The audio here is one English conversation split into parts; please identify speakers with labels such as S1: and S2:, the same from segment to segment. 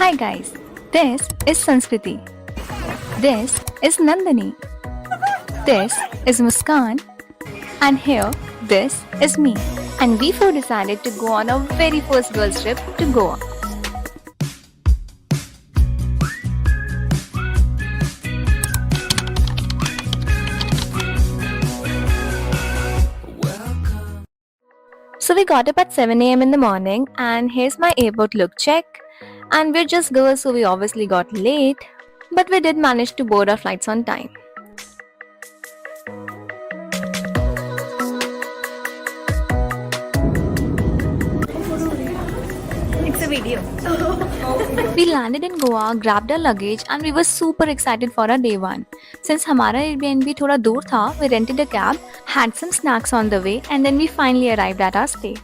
S1: Hi guys, this is Sanskriti. This is Nandini. This is Muskan. And here, this is me. And we four decided to go on our very first girls trip to Goa. So we got up at 7 a.m. in the morning, and here's my airport look check. And we're just girls, so we obviously got late, but we did manage to board our flights on time. It's a video. We landed in Goa, grabbed our luggage, and we were super excited for our day one. Since हमारा Airbnb थोड़ा दूर था, we rented a cab, had some snacks on the way, and then we finally arrived at our stay.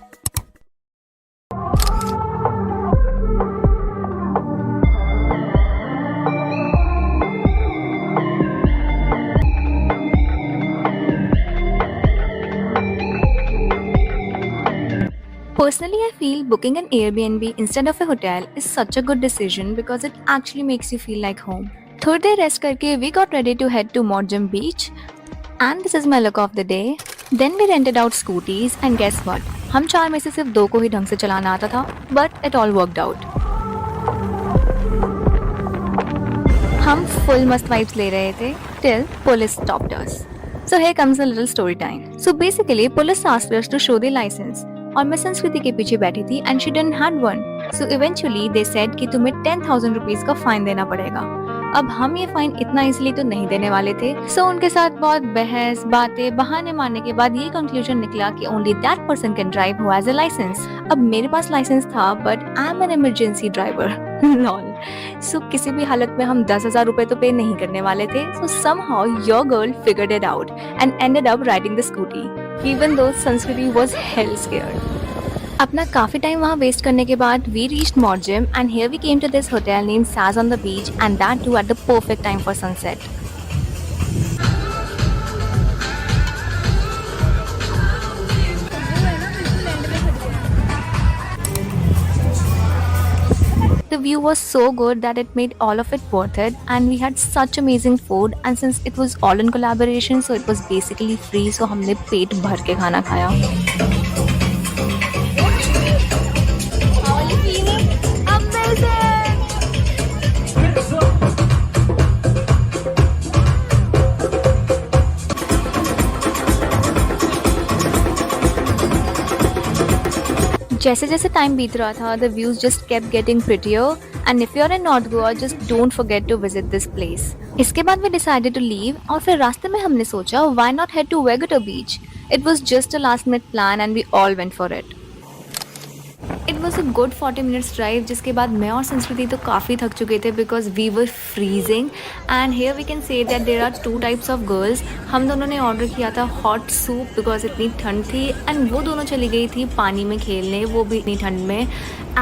S1: Personally, I feel booking an Airbnb instead of a hotel is such a good decision because it actually makes you feel like home. थोड़ी देर rest करके we got ready to head to Morjam Beach, and this is my look of the day. Then we rented out scooties, and guess what? हम चार में से सिर्फ दो को ही ढंग से चलाना आता था, but it all worked out. हम full must vibes ले रहे थे till police stopped us. So here comes a little story time. So basically, police asked us to show the license. और मैं संस्कृति के पीछे बैठी थी and she didn't had one. So eventually they said कि तुम्हें 10,000 रुपीज का फाइन देना पड़ेगा. अब हम ये फाइन इतना इजीली तो नहीं देने वाले थे. सो उनके साथ बहुत बहस बातें बहाने मारने के बाद ये कंक्लूजन निकला कि only that person can drive who has a licence. अब मेरे पास लाइसेंस था but I am an emergency driver. Lol. So किसी भी हालत में हम 10,000 रुपए तो पे नहीं करने वाले थे. सो somehow your girl figured it out and ended up riding the scooty even though Sanskriti was hell scared. अपना काफी टाइम वहाँ वेस्ट करने के बाद we reached Morjam and here we came to this hotel named Saz on the beach, and that too at the perfect time for sunset. The view was so good that it made all of it worth it, and we had such amazing food, and since it was all in collaboration, so it was basically free, so हमने पेट भर के खाना खाया. जैसे जैसे time बीत रहा था, the views just kept getting prettier, and if you're in North Goa, just don't forget to visit this place. इसके बाद we decided to leave, और फिर रास्ते में हमने सोचा why not head to Vegetar Beach. It was just a last minute plan and we all went for it. It was a good 40 minutes drive, जिसके बाद मैं और संस्कृति तो काफ़ी थक चुके थे because we were freezing, and here we can say that there are two types of girls. हम दोनों ने ऑर्डर किया था hot soup because इतनी ठंड थी, and वो दोनों चली गई थी पानी में खेलने, वो भी इतनी ठंड में.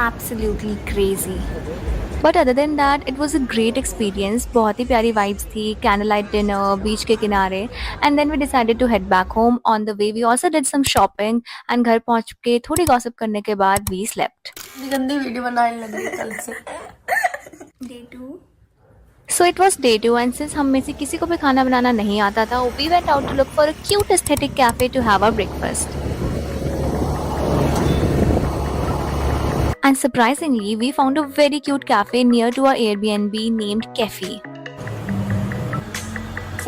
S1: Absolutely crazy. But other than that, it was a great experience. बहुत ही प्यारी vibes थी, candlelight dinner, beach के किनारे, and then we decided to head back home. On the way, we also did some shopping, and घर पहुँच के थोड़ी gossip करने के बाद we slept.
S2: गंदी वीडियो बनाने लगी कल से.
S1: Day 2. So it was day 2, and since हम में से किसी को भी खाना बनाना नहीं आता था, we went out to look for a cute aesthetic cafe to have our breakfast. And surprisingly, we found a very cute cafe near to our Airbnb named Kefi.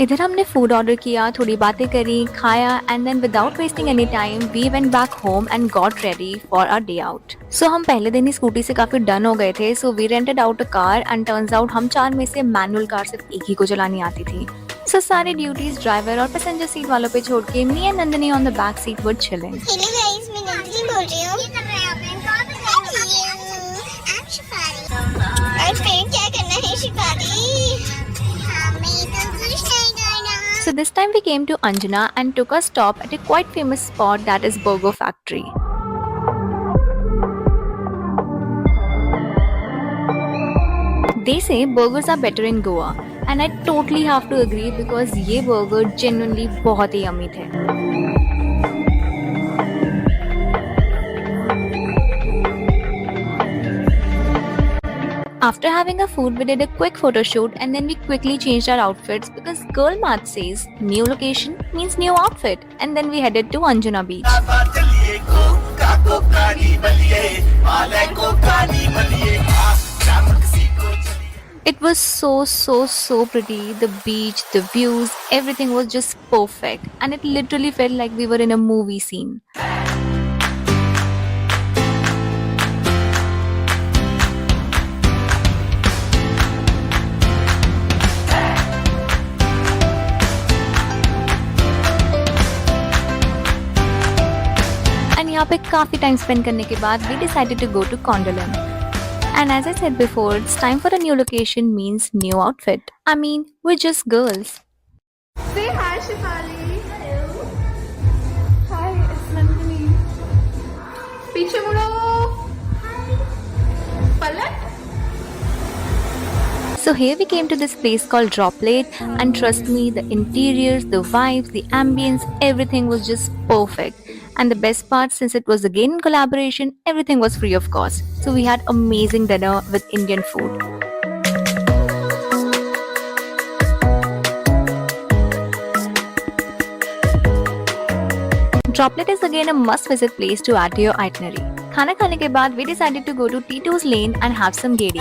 S1: इधर हमने फूड ऑर्डर किया, थोड़ी बातें करी, खाया, and then without wasting any time, we went back home and got ready for our day out. So हम पहले दिन ही स्कूटी से काफी डन हो गए थे, so we rented out a car, and turns out हम चार में से मैनुअल कार सिर्फ एक ही को चलानी आती थी. So सारी ड्यूटीज ड्राइवर और पैसेंजर सीट वालों पे छोड़ के me and Nandini on the back seat were chilling.
S3: Hello guys, मैं नंदिनी बोल रही हूँ. और फिर क्या करना है शिकारी? हमें तो कुछ नहीं करना.
S1: So this time we came to Anjana and took a stop at a quite famous spot, that is Burger Factory. They say burgers are better in Goa, and I totally have to agree because ये burger genuinely बहुत ही yummy थे. After having our food, we did a quick photo shoot and then we quickly changed our outfits because girl math says new location means new outfit, and then we headed to Anjuna Beach. It was so pretty. The beach, the views, everything was just perfect, and it literally felt like we were in a movie scene. And यहाँ पे काफी time spend करने के बाद we decided to go to Gondolin. And as I said before, it's time for a new location means new outfit. I mean, we're just girls.
S4: Say hi, Shifali. Hello. Hi, it's Nandini. पीछे मुड़ो. पलट.
S1: So here we came to this place called Droplet, and trust me, the interiors, the vibes, the ambience, everything was just perfect. And the best part, since it was again in collaboration, everything was free of cost. So we had amazing dinner with Indian food. Droplet is again a must-visit place to add to your itinerary. खाना खाने के बाद we decided to go to Tito's Lane and have some gedi.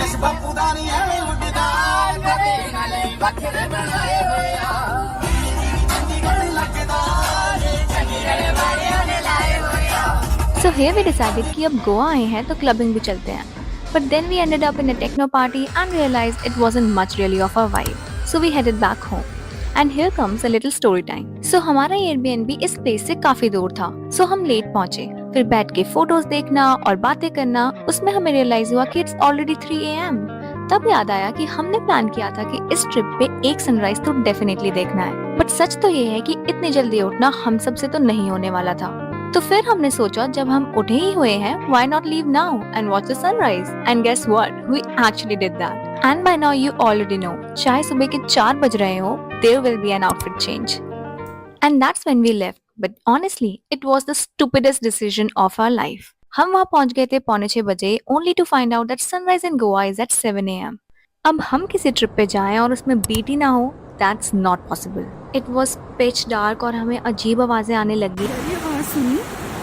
S1: So here we decided कि अब गोवा आए हैं तो clubbing भी चलते हैं. But then we ended up in a techno party and realized it wasn't much really of our vibe. So we headed back home. And here comes a little story time. So हमारा Airbnb इस place से काफी दूर था. So हम late पहुंचे. फिर बैठ के फोटोज देखना और बातें करना, उसमें हमें रियलाइज हुआ कि इट्स ऑलरेडी 3 AM. तब याद आया कि हमने प्लान किया था कि इस ट्रिप पे एक सनराइज तो डेफिनेटली देखना है. बट सच तो ये है कि इतनी जल्दी उठना हम सबसे तो नहीं होने वाला था. तो फिर हमने सोचा जब हम उठे ही हुए हैं, why not leave now and watch the sunrise? And guess what? We actually did that. And by now you already know, चाहे सुबह के 4 बज रहे हो, there will be an outfit change. And that's when we left. But honestly, it was the stupidest decision of our life. हम वहाँ पहुँच गए थे 5:45 बजे, only to find out that sunrise in Goa is at 7 AM. अब हम किसी trip पे जाएं और उसमें बीट ही ना हो, that's not possible. It was pitch dark और हमें अजीब आवाजें आने लगी.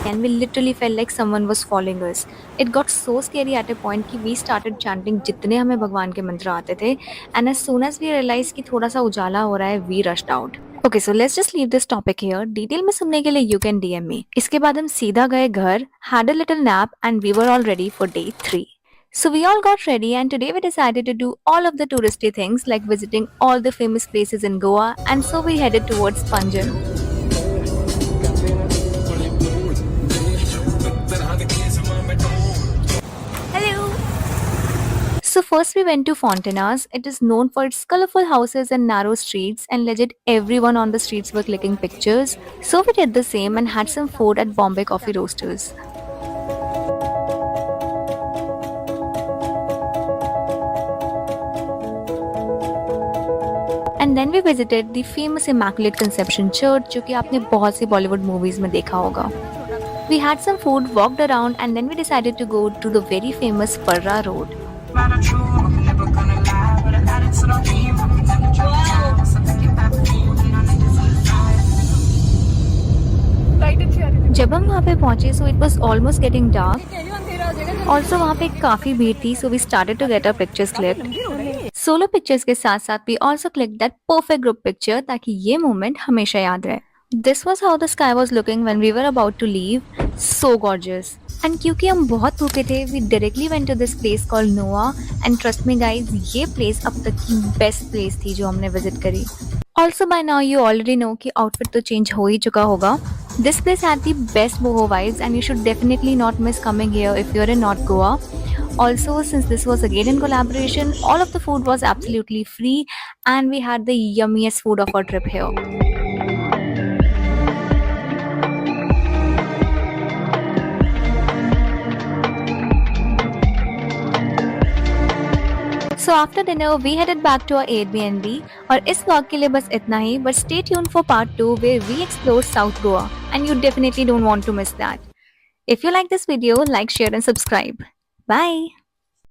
S1: And we literally felt like someone was following us. It got so scary at a point कि we started chanting जितने हमें भगवान के मंत्र आते थे. And as soon as we realized कि थोड़ा सा उजाला हो रहा है, we rushed out. Okay, so let's just leave this topic here. Detail में सुनने के लिए you can DM me. इसके बाद हम सीधा गए घर, had a little nap, and we were all ready for day 3. So we all got ready, and today we decided to do all of the touristy things like visiting all the famous places in Goa, and so we headed towards Panjan. Hello! So first we went to Fontanas. It is known for its colorful houses and narrow streets, and legit everyone on the streets were clicking pictures. So we did the same and had some food at Bombay Coffee Roasters. And then we visited the famous Immaculate Conception Church, जो कि आपने बहुत सी Bollywood movies में देखा होगा. We had some food, walked around, and then we decided to go to the very famous Parra Road. जब हम वहाँ पे पहुँचे, so it was almost getting dark. Also वहाँ पे काफी भीड़ थी, so we started to get our pictures clicked. Solo pictures के साथ साथ we also clicked that perfect group picture ताकि ये moment हमेशा याद रहे. This was how the sky was looking when we were about to leave. So gorgeous. And क्योंकि हम बहुत भूखे थे, we directly went to this place called Noah. And trust me guys, ये place अब तक की best place थी जो हमने visit करी. Also by now you already know कि outfit तो change हो ही चुका होगा. This place had the best boho vibes, and you should definitely not miss coming here if you're in North Goa. Also, since this was again in collaboration, all of the food was absolutely free, and we had the yummiest food of our trip here. So after dinner, we headed back to our Airbnb. और इस vlog के लिए बस इतना ही. But stay tuned for part 2 where we explore South Goa, and you definitely don't want to miss that. If you like this video, like, share, and subscribe. Bye.